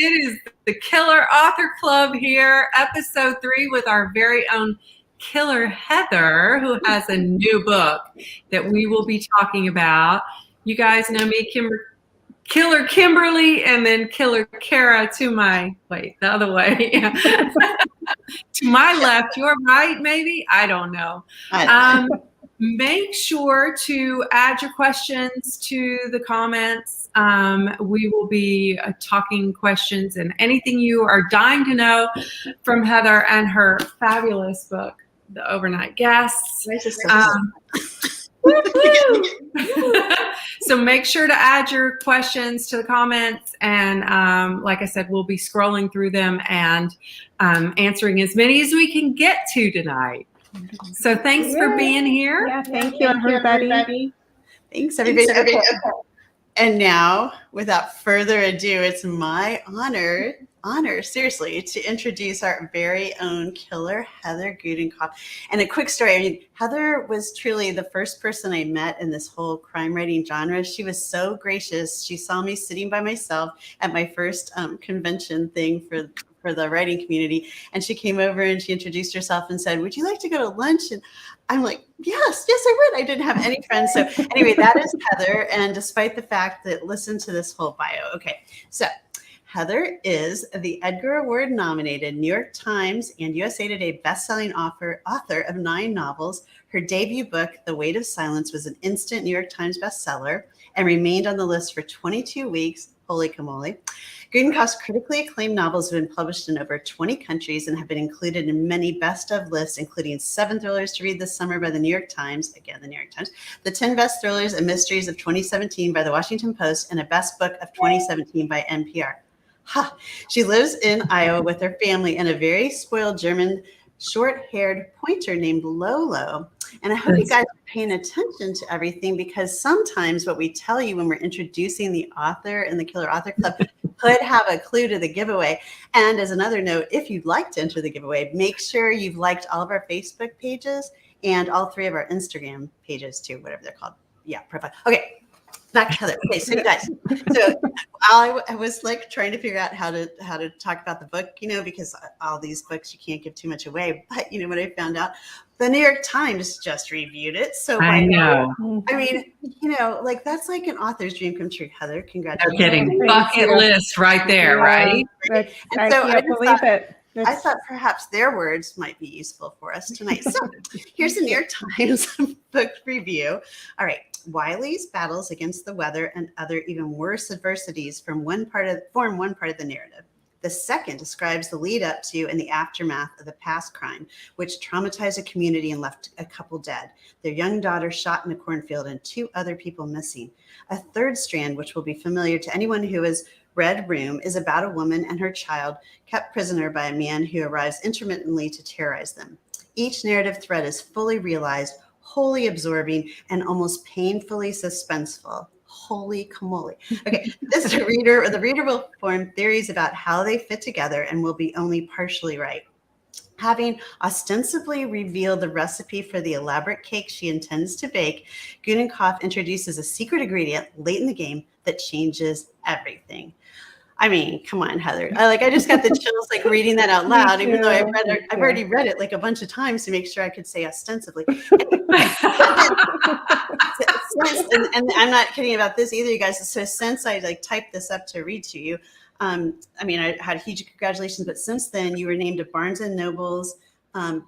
It is the Killer Author Club here, episode 3 with our very own Killer Heather, who has a new book that we will be talking about. You guys know me, Killer Kimberly, and then Killer Kara to my, the other way. To my left, your right, maybe? I don't know. Make sure to add your questions to the comments. We will be talking questions and anything you are dying to know from Heather and her fabulous book, The Overnight Guests. So make sure to add your questions to the comments, and like I said, we'll be scrolling through them and answering as many as we can get to tonight. So thanks for being here. Yeah, thank you, everybody. Thanks, everybody. Okay. And now, without further ado, it's my honor, seriously, to introduce our very own killer, Heather Gudenkauf. And a quick story. I mean, Heather was truly the first person I met in this whole crime writing genre. She was so gracious. She saw me sitting by myself at my first convention thing for the writing community. And she came over and she introduced herself and said, "Would you like to go to lunch?" And I'm like, yes, I would. I didn't have any friends. So anyway, that is Heather. And despite the fact that, listen to this whole bio. Okay, so Heather is the Edgar Award nominated New York Times and USA Today bestselling author of 9 novels. Her debut book, The Weight of Silence, was an instant New York Times bestseller and remained on the list for 22 weeks. Holy camole. Gudenkauf's critically acclaimed novels have been published in over 20 countries and have been included in many best of lists, including 7 thrillers to read this summer by the New York Times, again, the New York Times, the 10 best thrillers and mysteries of 2017 by the Washington Post, and a best book of 2017 by NPR. She lives in Iowa with her family and a very spoiled German short-haired pointer named Lolo. And I hope you guys are paying attention to everything, because sometimes what we tell you when we're introducing the author in the Killer Author Club could have a clue to the giveaway. And as another note, if you'd like to enter the giveaway, make sure you've liked all of our Facebook pages and all 3 of our Instagram pages too, whatever they're called. Yeah, profile. Okay. Back to Heather. Okay, so you guys, I was like trying to figure out how to talk about the book, because all these books you can't give too much away. But what I found out, the New York Times just reviewed it. So I know. I mean, that's like an author's dream come true. Heather, congratulations! No kidding. Bucket list right there, right? And so I believe it. I thought perhaps their words might be useful for us tonight. So here's the New York Times book review. All right. Wiley's battles against the weather and other even worse adversities form one part of the narrative. The second describes the lead up to and the aftermath of the past crime, which traumatized a community and left a couple dead, their young daughter shot in a cornfield, and 2 other people missing. A third strand, which will be familiar to anyone who has read Room, is about a woman and her child kept prisoner by a man who arrives intermittently to terrorize them. Each narrative thread is fully realized, wholly absorbing, and almost painfully suspenseful. Holy camole. Okay, the reader will form theories about how they fit together and will be only partially right. Having ostensibly revealed the recipe for the elaborate cake she intends to bake, Gudenkauf introduces a secret ingredient late in the game that changes everything. I mean, come on, Heather. I just got the chills reading that out loud, even though I've already read it a bunch of times to make sure I could say ostensibly. And I'm not kidding about this either, you guys. So since I typed this up to read to you, I had huge congratulations. But since then, you were named a Barnes & Noble's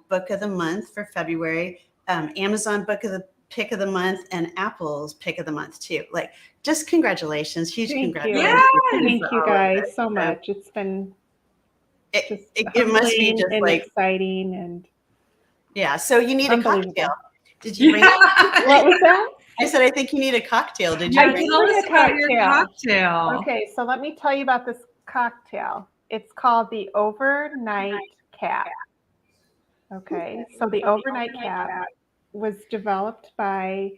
Book of the Month for February, Amazon Book of the Pick of the Month, and Apple's Pick of the Month too. Just congratulations, huge congratulations. Thank you guys so much. It's been it must be just exciting and so you need a cocktail. Did you bring what was that? I said I think you need a cocktail. Did you bring a cocktail? Okay, so let me tell you about this cocktail. It's called the Overnight Cap. Okay, so the Overnight Cap was developed by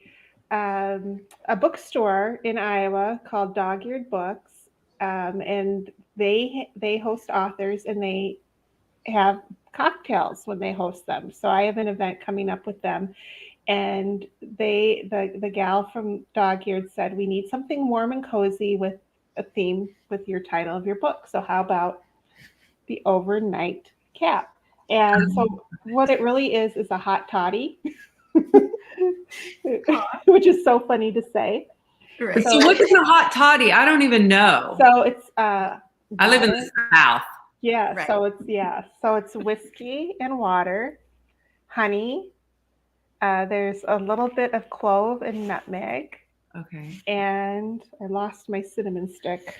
a bookstore in Iowa called Dog-Eared Books, and they host authors, and they have cocktails when they host them. So I have an event coming up with them, and the gal from Dog-Eared said we need something warm and cozy with a theme with your title of your book. So how about the overnight cap? And so what it really is a hot toddy, which is so funny to say. Right. So what is a hot toddy? I don't even know. So it's I live in the South. Yeah. Right. So it's whiskey and water, honey. There's a little bit of clove and nutmeg. Okay. And I lost my cinnamon stick.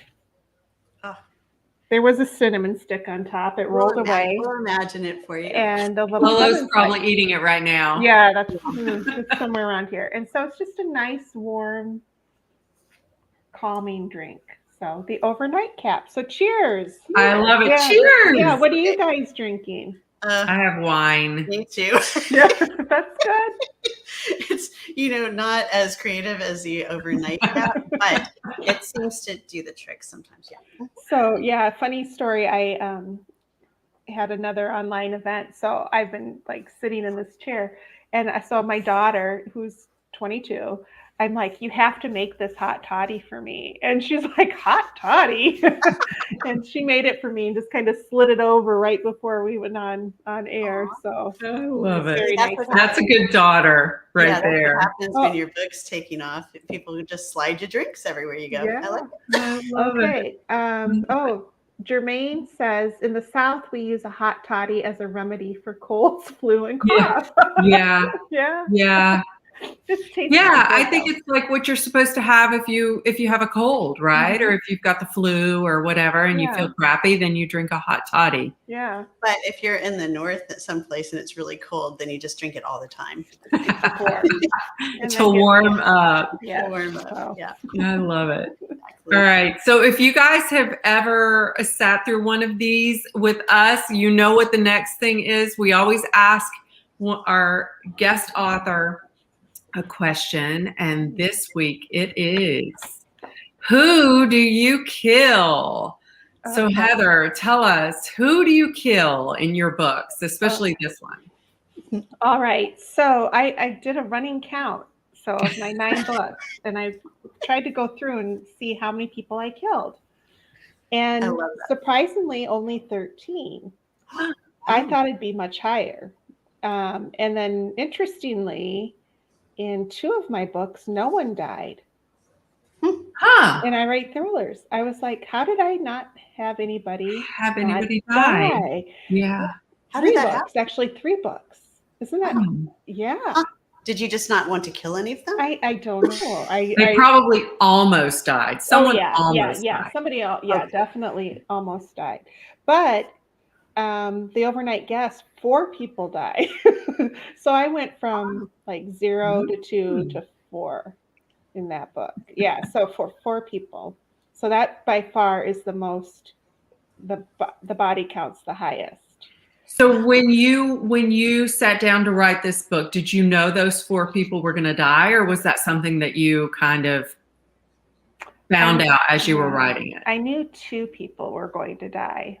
Oh. There was a cinnamon stick on top. It rolled away. We'll imagine it for you. And a little Lolo's probably eating it right now. Yeah, it's somewhere around here. And so it's just a nice, warm, calming drink. So the overnight cap. So cheers. I love it. Yeah. Cheers. Yeah. What are you guys drinking? I have wine. Me too. Yeah, that's good. It's, not as creative as the overnight cap, but it seems to do the trick sometimes. Yeah. So yeah, funny story. I had another online event. So I've been like sitting in this chair, and I saw my daughter, who's 22. I'm like, you have to make this hot toddy for me. And she's like, hot toddy? And she made it for me and just kind of slid it over right before we went on air. So I love it. Very nice. That's a good daughter right there. That's what happens when your book's taking off. People just slide your drinks everywhere you go. Yeah. I like it. I love it. Jermaine says, in the South, we use a hot toddy as a remedy for colds, flu, and cough. Yeah. Yeah. Yeah. Yeah, I think it's like what you're supposed to have if you have a cold, right? Or if you've got the flu or whatever and you feel crappy, then you drink a hot toddy. Yeah. But if you're in the north at some place and it's really cold, then you just drink it all the time. To warm up. Yeah. Warm up. Yeah. I love it. Exactly. All right. So if you guys have ever sat through one of these with us, you know what the next thing is. We always ask our guest author a question, and this week it is, who do you kill? So Heather, tell us, who do you kill in your books, especially this one? All right. So I did a running count. So of my 9 books, and I tried to go through and see how many people I killed. And surprisingly, only 13. I thought it'd be much higher. And then interestingly, in 2 of my books, no one died. And I write thrillers. I was like, how did I not have anybody die? Yeah. How did that happen? Actually, 3 books. Isn't that? Yeah. Did you just not want to kill any of them? I don't know. They probably almost died. Someone almost died. Somebody else. Yeah, definitely almost died. But the overnight guest, 4 people died. So I went from like 0 to 2 to 4 in that book. Yeah. So for 4 people. So that by far is the most, the body count's the highest. So when you sat down to write this book, did you know those 4 people were going to die, or was that something that you kind of found out as you were writing it? I knew 2 people were going to die.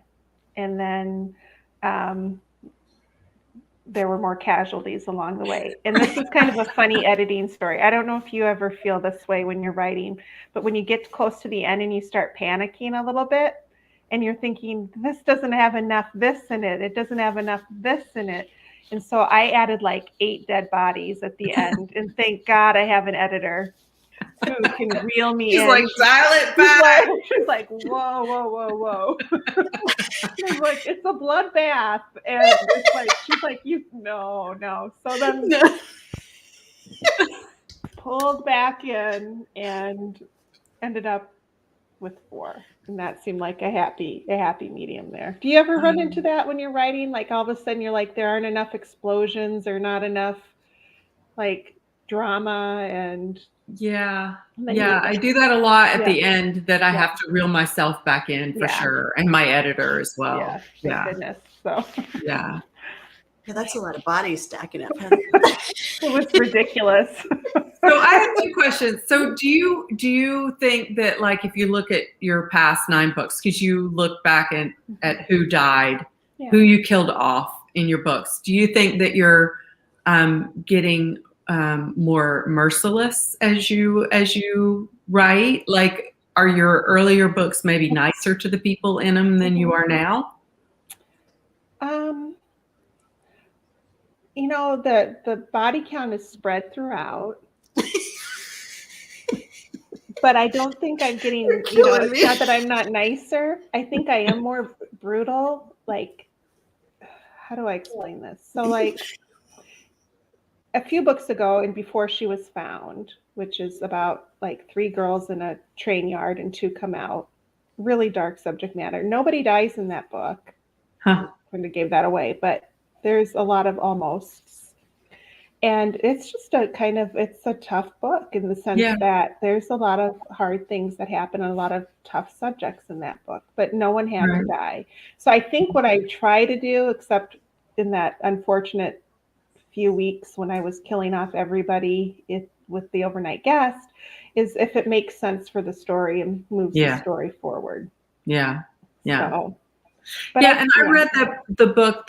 And then there were more casualties along the way. And this is kind of a funny editing story. I don't know if you ever feel this way when you're writing, but when you get close to the end and you start panicking a little bit and you're thinking, this doesn't have enough this in it. It doesn't have enough this in it. And so I added like 8 dead bodies at the end. And thank God I have an editor who can reel me in. She's like, dial it back. She's like, whoa. She's like, it's a bloodbath. And it's like, she's like, no. So then pulled back in and ended up with 4. And that seemed like a happy medium there. Do you ever run into that when you're writing? Like all of a sudden you're like, there aren't enough explosions or not enough like drama and I do that a lot at the end, that I have to reel myself back in for sure, and my editor as well. Thank goodness. So yeah, that's a lot of bodies stacking up. It was ridiculous. So I have 2 questions. So do you think that, like, if you look at your past 9 books, because you look back at who died, who you killed off in your books, do you think that you're getting more merciless as you write? Like, are your earlier books maybe nicer to the people in them than you are now? You know, the body count is spread throughout. But I don't think I'm getting, you know, it's not that I'm not nicer. I think I am more brutal. Like, how do I explain this? So like a few books ago and Before She Was Found, which is about like 3 girls in a train yard and 2 come out, really dark subject matter. Nobody dies in that book. Huh. I wouldn't have gave that away, but there's a lot of almosts. And it's just it's a tough book in the sense that there's a lot of hard things that happen and a lot of tough subjects in that book, but no one had to die. So I think what I try to do, except in that unfortunate few weeks when I was killing off everybody with the overnight guest, is if it makes sense for the story and moves the story forward. Yeah. So, and I read the book,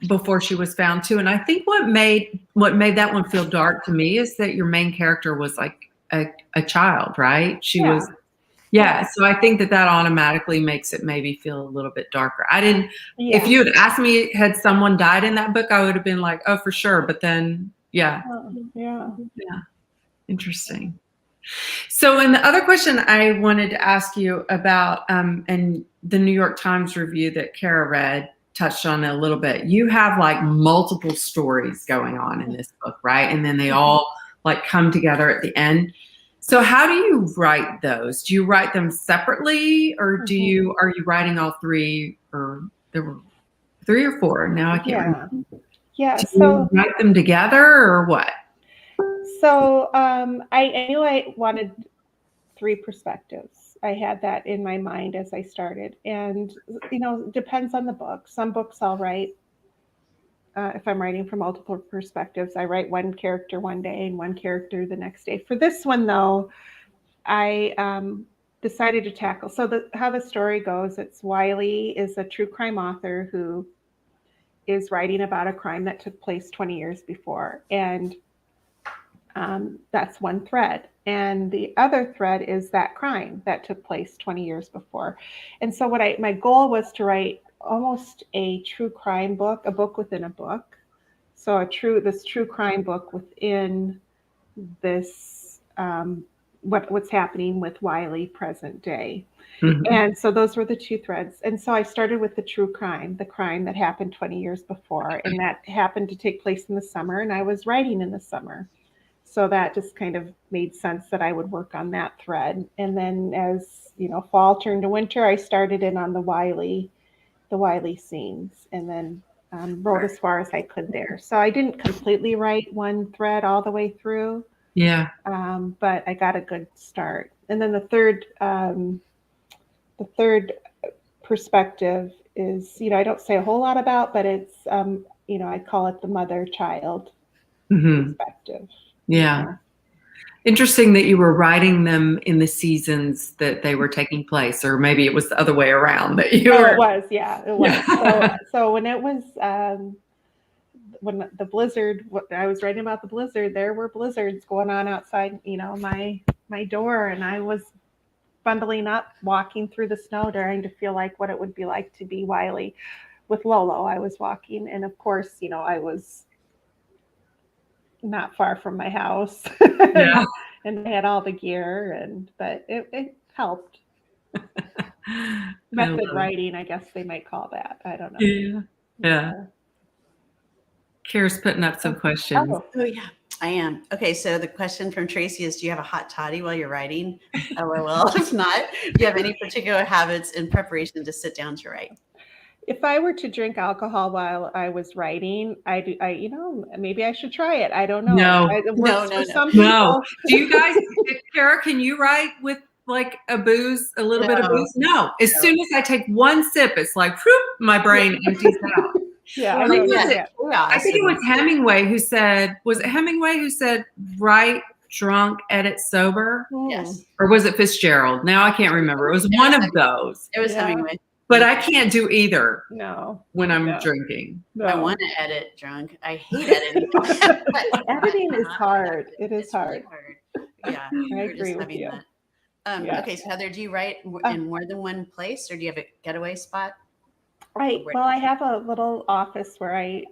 Before She Was Found too, and I think what made that one feel dark to me is that your main character was like a child, right? She was, so I think that automatically makes it maybe feel a little bit darker. I didn't. If you had asked me, had someone died in that book, I would have been like, oh, for sure. But then, interesting. So, and the other question I wanted to ask you about, and the New York Times review that Kara read touched on it a little bit. You have like multiple stories going on in this book, right? And then they all like come together at the end. So how do you write those? Do you write them separately, or are you writing all 3, or there were 3 or 4? Now I can't remember. Yeah. Do you write them together or what? So I knew I wanted 3 perspectives. I had that in my mind as I started. And, you know, depends on the book. Some books I'll write, if I'm writing from multiple perspectives, I write one character one day and one character the next day. For this one, though, I decided to tackle. So how the story goes, it's Wiley is a true crime author who is writing about a crime that took place 20 years before. And that's one thread. And the other thread is that crime that took place 20 years before. And so my goal was to write almost a true crime book, a book within a book. So this true crime book within this, what's happening with Wiley present day. And so those were the 2 threads. And so I started with the true crime, the crime that happened 20 years before. And that happened to take place in the summer. And I was writing in the summer. So that just kind of made sense that I would work on that thread. And then as, you know, fall turned to winter, I started in on the Wiley scenes, and then wrote as far as I could there. So I didn't completely write one thread all the way through. Yeah. But I got a good start. And then the third perspective is, you know, I don't say a whole lot about, but it's, you know, I call it the mother-child perspective. Yeah. Interesting that you were writing them in the seasons that they were taking place, or maybe it was the other way around that you were. It was, it was. So when it was, when the blizzard, I was writing about the blizzard, there were blizzards going on outside, you know, my door, and I was bundling up, walking through the snow, trying to feel like what it would be like to be Wiley. With Lolo, I was walking, and of course, you know, I was not far from my house. And I had all the gear, but it helped. Method writing, I guess they might call that. I don't know. Yeah. Kara's putting up some questions. Oh yeah, I am. Okay, so the question from Tracy is, do you have a hot toddy while you're writing? LOL. If not, do you have any particular habits in preparation to sit down to write? If I were to drink alcohol while I was writing, you know, maybe I should try it. I don't know. No. Do you guys, Kara, can you write with like a little bit of booze? No. As soon as I take one sip, it's like, whoop, my brain empties out. I think it was Hemingway who said, write drunk, edit sober? Yes. Or was it Fitzgerald? Now I can't remember. It was one of those. It was Hemingway. But I can't do either. No. When I'm drinking. No. I want to edit drunk. I hate editing. Editing is hard. It is hard. Really hard. Yeah. I agree with you. Okay, so Heather, do you write in more than one place, or do you have a getaway spot? Well, I have a little office where I,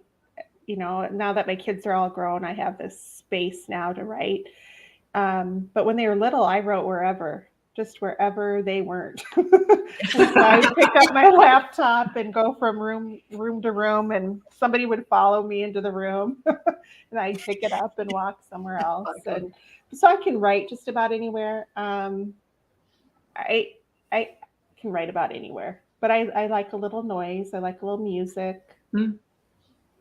now that my kids are all grown, I have this space now to write. But when they were little, I wrote wherever, just wherever they weren't. And so I would pick up my laptop and go from room to room, and somebody would follow me into the room, and I'd pick it up and walk somewhere else. And so I can write just about anywhere. I can write about anywhere, but I like a little noise. I like a little music, a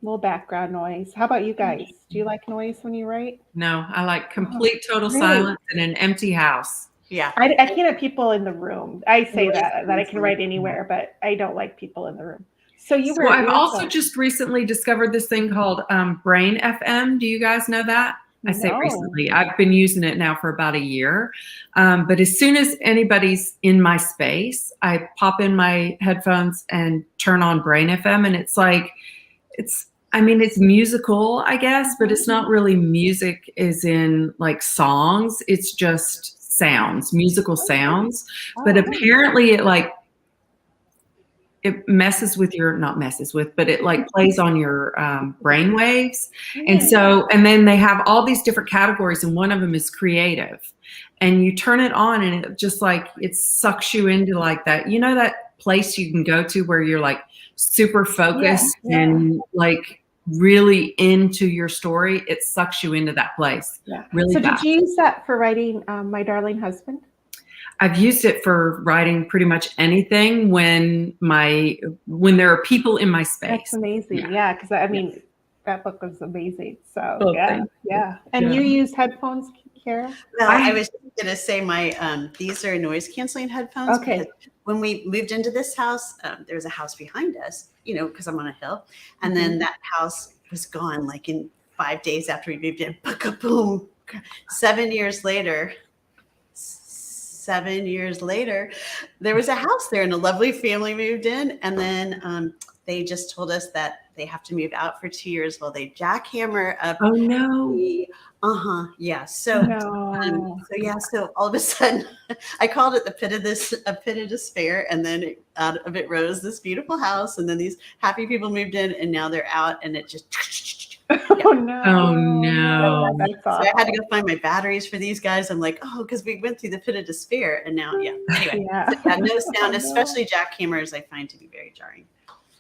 little background noise. How about you guys? Do you like noise when you write? No, I like complete total silence in an empty house. Yeah. I can't have people in the room. I say that I can write anywhere, but I don't like people in the room. So I've also just recently discovered this thing called Brainfm. Do you guys know that? I say recently. I've been using it now for about a year. But as soon as anybody's in my space, I pop in my headphones and turn on Brainfm, and it's like, it's musical, I guess, but it's not really music as in like songs. It's just sounds, musical sounds. But apparently it messes with your, not messes with, but it like plays on your brain waves. And then they have all these different categories, and one of them is creative. And you turn it on, and it just like, it sucks you into like that, that place you can go to where you're like super focused and like really into your story. It sucks you into that place. Really. So did you use that for writing My Darling Husband? I've used it for writing pretty much anything when there are people in my space. That's amazing. Yeah, because that book was amazing. So yeah. And you used headphones, Kara? No, I was going to say my these are noise canceling headphones. Okay. When we moved into this house, there was a house behind us, because I'm on a hill, and then that house was gone like in 5 days after we moved in. Boom. 7 years later, there was a house there, and a lovely family moved in, and then they just told us that they have to move out for 2 years while they jackhammer up. Oh no. Yeah. So all of a sudden I called it a pit of despair, and then out of it rose this beautiful house, and then these happy people moved in, and now they're out, and it just Oh no. So I had to go find my batteries for these guys. I'm like, because we went through the pit of despair, and now anyway. No sound, especially jackhammers, I find to be very jarring.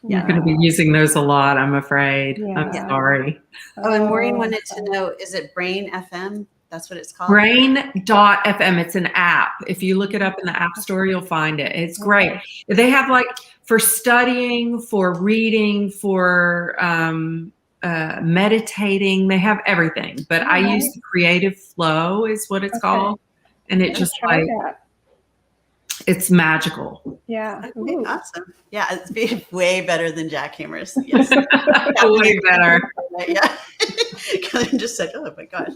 You're going to be using those a lot, I'm afraid. I'm sorry. And Maureen wanted to know, is it Brainfm? That's what it's called? Brain.fm. It's an app. If you look it up in the App Store, you'll find it. It's great. They have like for studying, for reading, for meditating. They have everything. But I use the Creative Flow is what it's called. And it just like... It's magical. Yeah. Okay, awesome. Yeah, it's way better than jackhammers. Yes. Way better. Yeah. I'm just like, oh my gosh.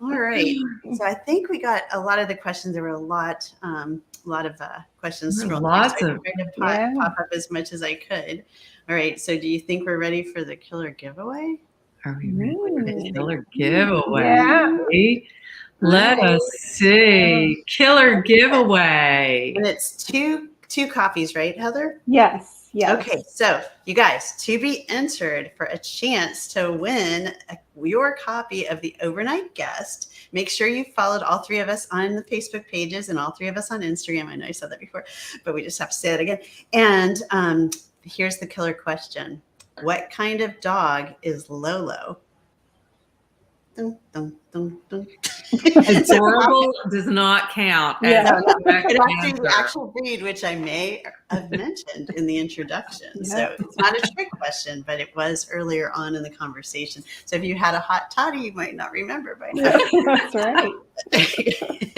All right. So I think we got a lot of the questions. There were a lot of questions. Lots of pop up as much as I could. All right. So do you think we're ready for the killer giveaway? Are we ready for the killer giveaway? Yeah. Let us see. Killer giveaway. And it's two copies, right, Heather? Yes. Okay, so you guys, to be entered for a chance to win your copy of The Overnight Guest, make sure you followed all three of us on the Facebook pages and all three of us on Instagram. I know I said that before, but we just have to say it again. And here's the killer question. What kind of dog is Lolo? Dun, dun, dun, dun. Adorable does not count. It has to be the actual breed, which I may have mentioned in the introduction. So it's not a trick question, but it was earlier on in the conversation. So if you had a hot toddy, you might not remember by now. That's right.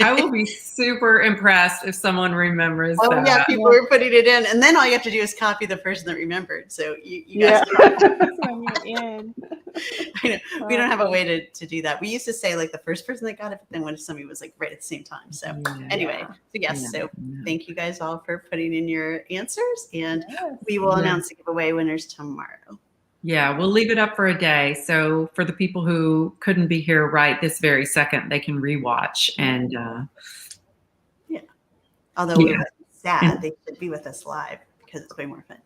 I will be super impressed if someone remembers that. Oh yeah, people were putting it in, and then all you have to do is copy the person that remembered. So you guys when you're in. I know. We don't have a way to do that. We used to say like the first person that got it, but then when somebody was like right at the same time. So anyway, so thank you guys all for putting in your answers, and we will announce the giveaway winners tomorrow. Yeah, we'll leave it up for a day. So for the people who couldn't be here right this very second, they can rewatch and Although we were sad, they should be with us live because it's way more fun.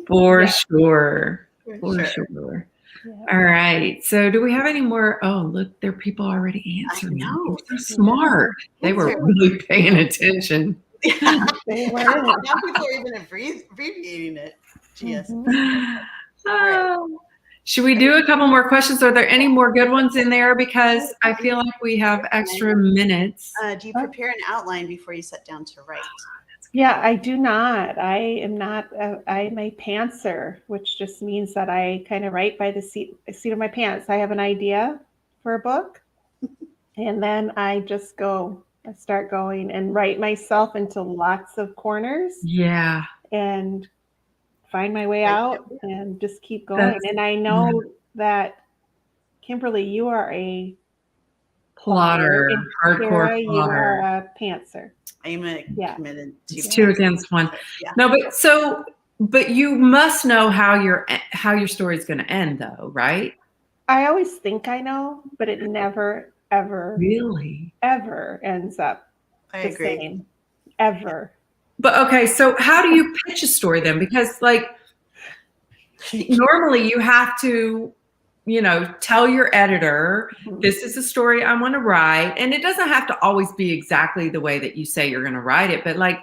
For sure. For sure. Yeah. All right. So do we have any more? Oh, look, there are people already answering. They're so smart. They were really paying attention. Yeah. They were. Now people are even abbreviating it. GS. Should we do a couple more questions? Are there any more good ones in there? Because I feel like we have extra minutes. Do you prepare an outline before you sit down to write? Yeah, I do not. I am not. I'm a pantser, which just means that I kind of write by the seat of my pants. I have an idea for a book, and then I just go. I start going and write myself into lots of corners. Yeah. And find my way out and just keep going. And I know that, Kimberly, you are a plotter, hardcore plotter. You are a pantser. I'm committed to. It's 2 against 1. Yeah. No, but you must know how your story is going to end, though, right? I always think I know, but it never, ever, ever ends up the same, ever. But okay, so how do you pitch a story then? Because like normally you have to, tell your editor, this is the story I want to write. And it doesn't have to always be exactly the way that you say you're going to write it, but like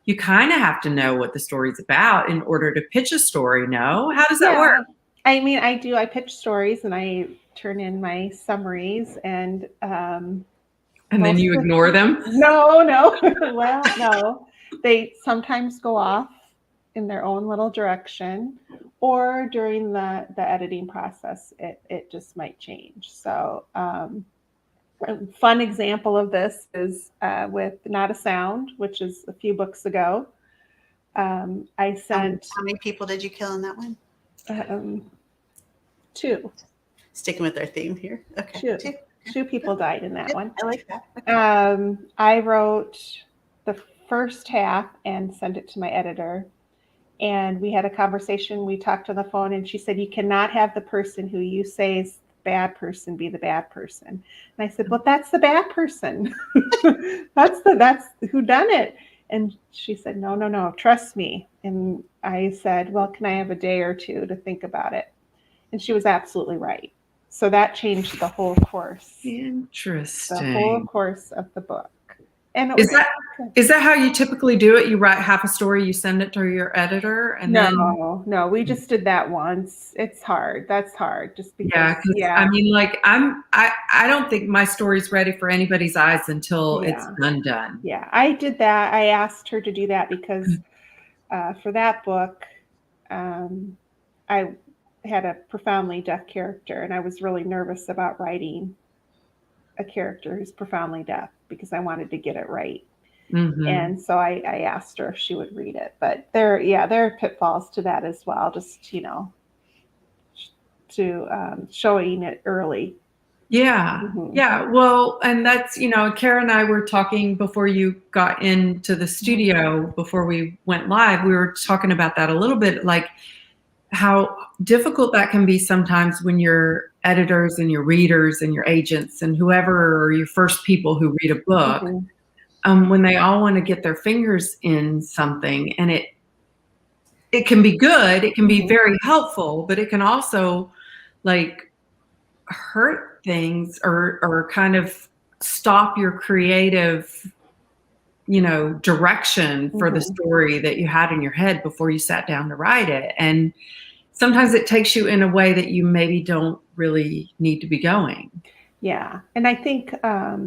you kind of have to know what the story's about in order to pitch a story. No? How does that work? I mean, I do. I pitch stories and I turn in my summaries and then you ignore them? No. Well, no. They sometimes go off in their own little direction, or during the editing process, it just might change. So a fun example of this is with Not a Sound, which is a few books ago. I sent... How many people did you kill in that one? 2. Sticking with our theme here. Okay. 2 people died in that one. I like that. Okay. I wrote the first half and sent it to my editor, and we had a conversation. We talked on the phone, and she said, you cannot have the person who you say is the bad person be the bad person. And I said, well, that's the bad person. that's who done it. And she said, no, trust me. And I said, well, can I have a day or 2 to think about it? And she was absolutely right. So that changed the whole course. Interesting. The whole course of the book. And is that how you typically do it? You write half a story, you send it to your editor, and no, we just did that once. It's hard. That's hard, just because. I mean, like I don't think my story's ready for anybody's eyes until it's done. Yeah, I did that. I asked her to do that because for that book, I had a profoundly deaf character, and I was really nervous about writing a character who's profoundly deaf because I wanted to get it right. Mm-hmm. And so I asked her if she would read it. But there are pitfalls to that as well, just to showing it early. Yeah. Mm-hmm. Yeah. Well, and that's, Kara and I were talking before you got into the studio, before we went live, we were talking about that a little bit, like how difficult that can be sometimes when your editors and your readers and your agents and whoever are your first people who read a book, when they all want to get their fingers in something, and it can be good, it can be very helpful, but it can also like hurt things or kind of stop your creative, direction for the story that you had in your head before you sat down to write it. And sometimes it takes you in a way that you maybe don't really need to be going. Yeah. And I think, I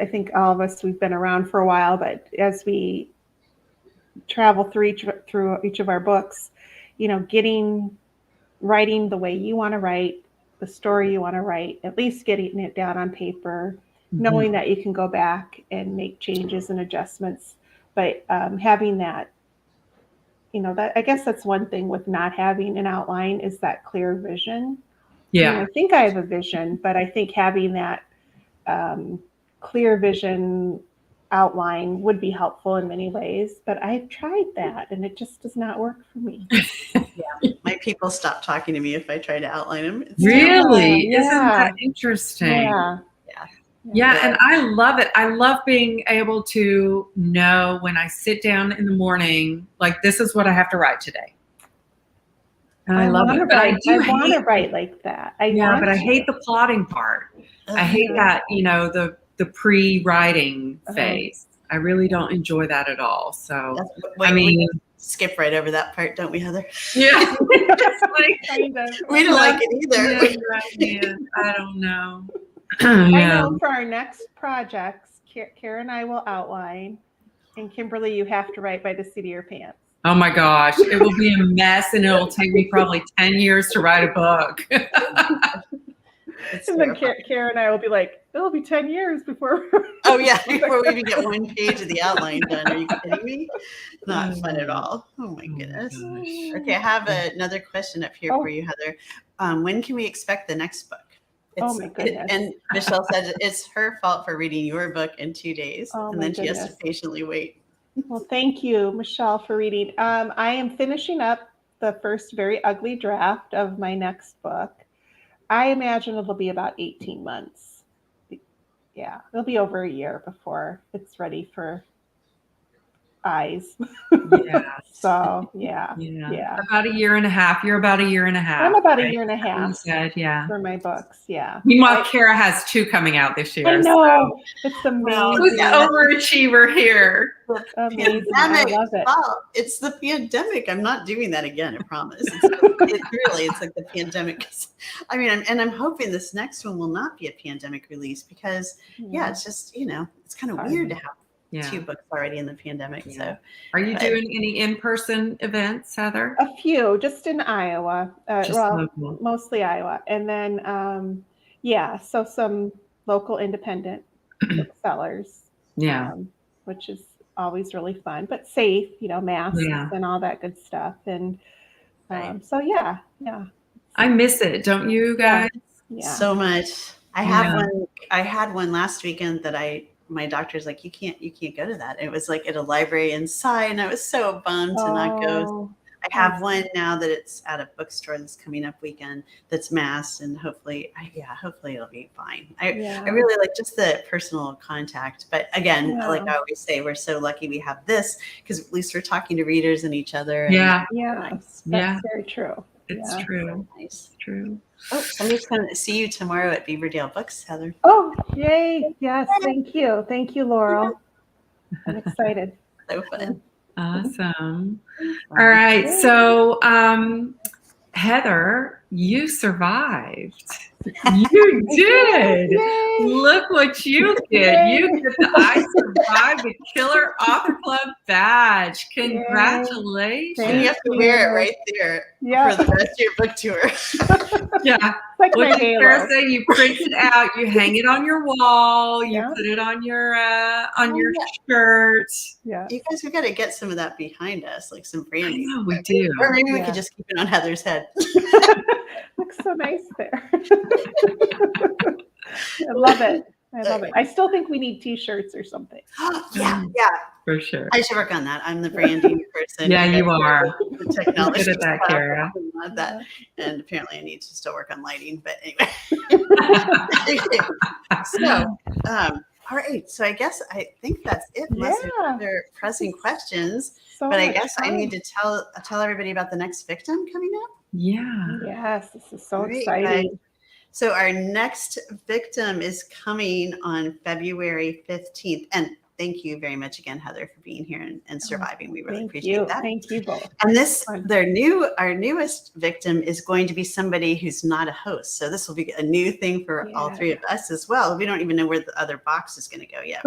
think all of us, we've been around for a while, but as we travel through each of our books, writing the way you want to write, the story you want to write, at least getting it down on paper, knowing that you can go back and make changes and adjustments, but having that, that I guess that's one thing with not having an outline is that clear vision. Yeah. I think I have a vision, but I think having that clear vision outline would be helpful in many ways, but I've tried that and it just does not work for me. My people stop talking to me if I try to outline them. Really? Isn't that interesting? Yeah. Yeah, and I love it. I love being able to know when I sit down in the morning, like this is what I have to write today. And I love it. But I want to write like that. I hate the plotting part. I hate that, the pre-writing phase. I really don't enjoy that at all. So, we skip right over that part, don't we, Heather? Yeah. We don't like it either. I don't know. I know for our next projects, Kara and I will outline, and Kimberly, you have to write by the seat of your pants. Oh my gosh, it will be a mess, and it'll take me probably 10 years to write a book. And then Kara and I will be like, it'll be 10 years before. Oh yeah, before we even get one page of the outline done. Are you kidding me? Not fun at all. Oh my goodness. Okay, I have another question up here for you, Heather. When can we expect the next book? Oh my goodness. And Michelle said it's her fault for reading your book in 2 days, and then she has to patiently wait. Well, thank you, Michelle, for reading. I am finishing up the first very ugly draft of my next book. I imagine it'll be about 18 months. Yeah, it'll be over a year before it's ready for eyes. Yeah. So yeah. About a year and a half. You're about a year and a half. I'm about a year and a half. You said, for my books. Yeah. Meanwhile, Kara has 2 coming out this year. I know. It's amazing. Who's the overachiever here? Amazing. I love it. Well, it's the pandemic. I'm not doing that again. I promise. It's like the pandemic. I mean, I'm hoping this next one will not be a pandemic release because it's just it's kind of weird to have 2 books already in the pandemic. So, are you doing any in-person events, Heather? A few, just in Iowa. Mostly Iowa, and then so some local independent booksellers. Yeah, which is always really fun, but safe. Masks and all that good stuff. And so yeah. I miss it, don't you guys? Yeah. So much. I had one last weekend that my doctor's like, you can't go to that. It was like at a library inside, and I was so bummed to not go. I have one now that it's at a bookstore this coming up weekend that's masked, and hopefully it'll be fine. I really like just the personal contact. But again, like I always say, we're so lucky we have this because at least we're talking to readers and each other. That's very true. It's true. So nice. It's true. Oh, somebody's going to see you tomorrow at Beaverdale Books, Heather. Oh, yay. Yes. Thank you. Thank you, Laurel. I'm excited. So fun. Awesome. All right. So, Heather, you survived. You did. Yay. Look what you did. Yay. You get the I Survived the Killer Author Club badge. Congratulations. And you have to wear it right there for the rest of your book tour. Yeah. Like what did Sarah say? You print it out, you hang it on your wall, you put it on your shirt. Yeah. You guys, we got to get some of that behind us, like some branding. I know, we do. Or maybe we could just keep it on Heather's head. Looks so nice there. I love it. I still think we need T-shirts or something. Yeah. For sure. I should work on that. I'm the branding person. Yeah, you are. The technology. Good at that, Kara. I love that. And apparently I need to still work on lighting. But anyway. So, all right. So I think that's it. Unless there's other pressing questions. But I guess I need to tell everybody about the next victim coming up. Yeah. Yes, this is so exciting. So our next victim is coming on February 15th. And thank you very much again, Heather, for being here and surviving. We really appreciate that. Thank you both. And our newest victim is going to be somebody who's not a host. So this will be a new thing for all 3 of us as well. We don't even know where the other box is going to go yet.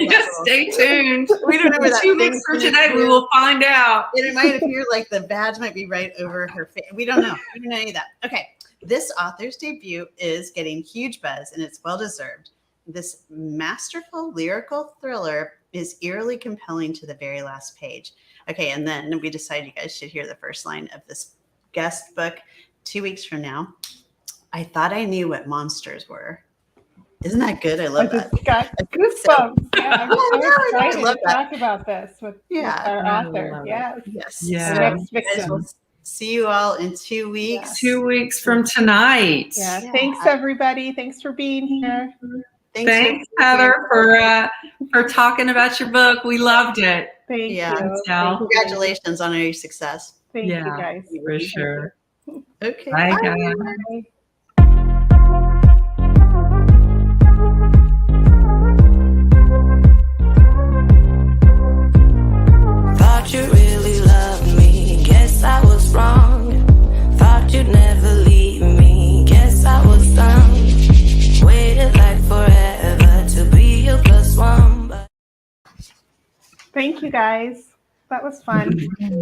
Just stay tuned. We don't know where that 2 weeks from today, we will find out. And it might appear like the badge might be right over her face. We don't know. We don't know any of that. Okay. This author's debut is getting huge buzz, and it's well-deserved. This masterful lyrical thriller is eerily compelling to the very last page. Okay, and then we decided you guys should hear the first line of this guest book 2 weeks from now. I thought I knew what monsters were. Isn't that good? I love that. Got goosebumps. I'm so excited to talk about this with our author. Yes. The next victim. see you all in 2 weeks. 2 weeks from tonight. Yeah. Thanks, everybody. Thanks for being here. Thanks, Heather, for talking about your book. We loved it. Thank you. Congratulations on your success. Thank you, guys. For sure. Okay. Bye, guys. Bye. Thought you really loved me, guess I was wrong. Thought you'd never leave me, guess I was dumb. Waited like forever to be your +1. Thank you, guys. That was fun.